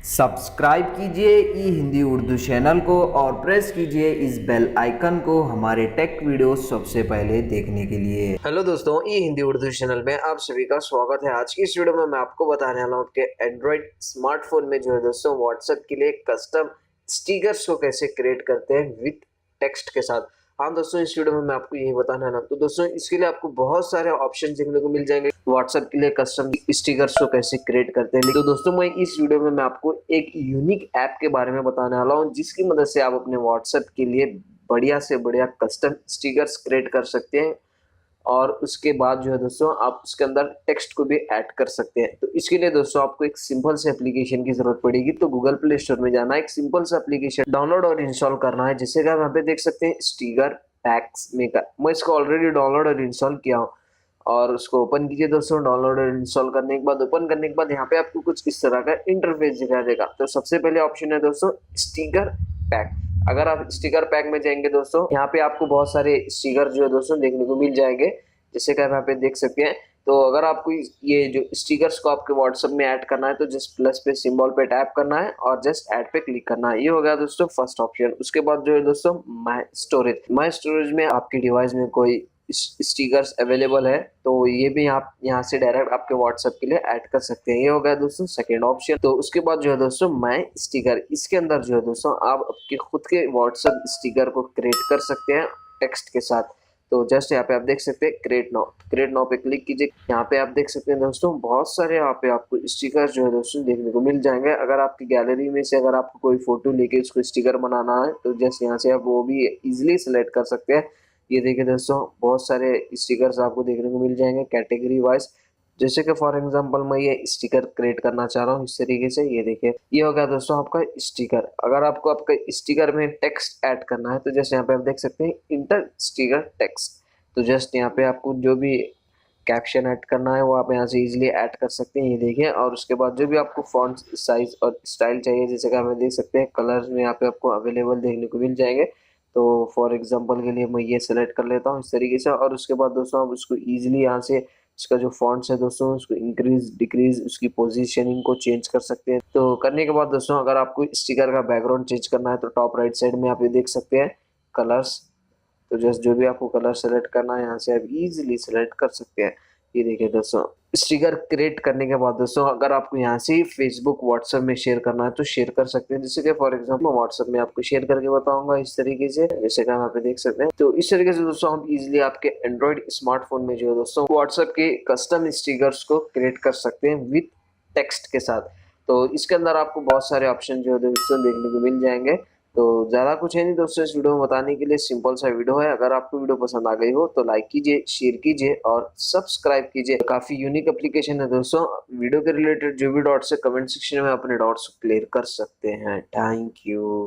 Subscribe कीजिए ई Hindi Urdu channel को और प्रेस कीजिए इस बेल आइकन को हमारे टेक वीडियो सबसे पहले देखने के लिए। हेलो दोस्तों, ई हिंदी उर्दू चैनल में आप सभी का स्वागत है। आज की इस वीडियो में मैं आपको बताने वाला हूँ कि एंड्रॉइड स्मार्टफोन में जो है दोस्तों व्हाट्सएप के लिए कस्टम स्टिकर्स को कैसे क्रिएट करते हैं विद टेक्स्ट के साथ। हाँ दोस्तों, इस वीडियो में मैं आपको यही बताना है ना। तो दोस्तों इसके लिए आपको बहुत सारे ऑप्शन देखने को मिल जाएंगे व्हाट्सएप के लिए कस्टम स्टिकर्स को कैसे क्रिएट करते हैं। तो दोस्तों मैं इस वीडियो में मैं आपको एक यूनिक ऐप के बारे में बताने वाला हूँ जिसकी मदद से आप अपने व्हाट्सएप के लिए बढ़िया से बढ़िया कस्टम स्टिकर्स क्रिएट कर सकते हैं और उसके बाद जो है दोस्तों आप उसके अंदर टेक्स्ट को भी ऐड कर सकते हैं। तो इसके लिए दोस्तों आपको एक सिंपल से एप्लीकेशन की जरूरत पड़ेगी। तो गूगल प्ले स्टोर में जाना है, एक सिंपल सा एप्लीकेशन डाउनलोड और इंस्टॉल करना है, जिससे कि आप यहाँ पे देख सकते हैं स्टिकर पैक्स मेकर। मैं इसको ऑलरेडी डाउनलोड और इंस्टॉल किया हूँ और उसको ओपन कीजिए दोस्तों। डाउनलोड और इंस्टॉल करने के बाद ओपन करने के बाद यहाँ पे आपको कुछ इस तरह का इंटरफेस दिखाई देगा। तो सबसे पहले ऑप्शन है दोस्तों स्टिकर पैक। अगर आप स्टिकर पैक में जाएंगे दोस्तों, यहाँ पे आपको बहुत सारे स्टिकर जो है दोस्तों देखने को मिल जाएंगे, जैसे कि आप यहाँ पे देख सकते हैं। तो अगर आपको ये जो स्टिकर्स को आपके व्हाट्सएप में ऐड करना है तो जस्ट प्लस पे सिंबल पे टैप करना है और जस्ट ऐड पे क्लिक करना है। ये हो गया दोस्तों फर्स्ट ऑप्शन। उसके बाद जो है दोस्तों माई स्टोरेज में आपके डिवाइस में कोई स्टिकर्स अवेलेबल है तो ये भी आप यहाँ से डायरेक्ट आपके व्हाट्सएप के लिए ऐड कर सकते हैं। ये हो गया दोस्तों सेकेंड ऑप्शन। तो उसके बाद जो है दोस्तों माई स्टिकर, इसके अंदर जो है दोस्तों आप आपके खुद के व्हाट्सएप स्टिकर को क्रिएट कर सकते हैं टेक्स्ट के साथ। तो जस्ट यहाँ पे आप देख सकते हैं क्रिएट नाउ पे क्लिक कीजिए। यहाँ पे आप देख सकते हैं दोस्तों बहुत सारे यहाँ पे आपको स्टिकर जो है दोस्तों देखने को मिल जाएंगे। अगर आपकी गैलरी में से अगर आपको कोई फोटो लेके उसको स्टिकर बनाना है तो जस्ट यहाँ से आप वो भी इजिली सेलेक्ट कर सकते हैं। ये देखिए दोस्तों बहुत सारे स्टिकर्स आपको देखने को मिल जाएंगे कैटेगरी वाइज। जैसे कि फॉर एग्जांपल मैं ये स्टिकर क्रिएट करना चाह रहा हूँ इस तरीके से। ये देखिए ये हो गया दोस्तों आपका स्टिकर। अगर आपको आपका स्टिकर में टेक्स्ट ऐड करना है तो जैसे यहाँ पे आप देख सकते हैं इंटर स्टिकर टेक्स्ट। तो जस्ट यहाँ पे आपको जो भी कैप्शन ऐड करना है वो आप यहाँ से इजीली ऐड कर सकते हैं। ये देखिए और उसके बाद जो भी आपको फॉन्ट साइज और स्टाइल चाहिए, जैसे कि आप देख सकते हैं कलर्स में यहाँ पे आपको अवेलेबल देखने को मिल जाएंगे। तो फॉर एग्जांपल के लिए मैं ये सेलेक्ट कर लेता हूँ इस तरीके से और उसके बाद दोस्तों आप उसको इजीली यहाँ से इसका जो फॉन्ट्स है दोस्तों उसको इंक्रीज डिक्रीज उसकी पोजीशनिंग को चेंज कर सकते हैं। तो करने के बाद दोस्तों अगर आपको स्टिकर का बैकग्राउंड चेंज करना है तो टॉप राइट साइड में आप ये देख सकते हैं कलर्स। तो जस्ट जो भी आपको कलर सेलेक्ट करना है यहाँ से आप इजीली सेलेक्ट कर सकते हैं। ये देखिए दोस्तों स्टिकर क्रिएट करने के बाद दोस्तों अगर आपको यहाँ से फेसबुक व्हाट्सएप में शेयर करना है तो शेयर कर सकते हैं। जैसे कि फॉर एग्जांपल व्हाट्सएप में आपको शेयर करके बताऊंगा इस तरीके से, जैसे कि आप यहाँ पे देख सकते हैं। तो इस तरीके से दोस्तों आप इजीली आपके एंड्रॉइड स्मार्टफोन में जो है दोस्तों व्हाट्सएप के कस्टम स्टिकर्स को क्रिएट कर सकते हैं विद टेक्स्ट के साथ। तो इसके अंदर आपको बहुत सारे ऑप्शन जो है दोस्तों देखने को मिल जाएंगे। तो ज़्यादा कुछ है नहीं दोस्तों इस वीडियो में बताने के लिए, सिंपल सा वीडियो है। अगर आपको वीडियो पसंद आ गई हो तो लाइक कीजिए, शेयर कीजिए और सब्सक्राइब कीजिए। काफ़ी यूनिक एप्लीकेशन है दोस्तों। वीडियो के रिलेटेड जो भी डाउट्स है कमेंट सेक्शन में अपने डाउट्स क्लियर कर सकते हैं। Thank you.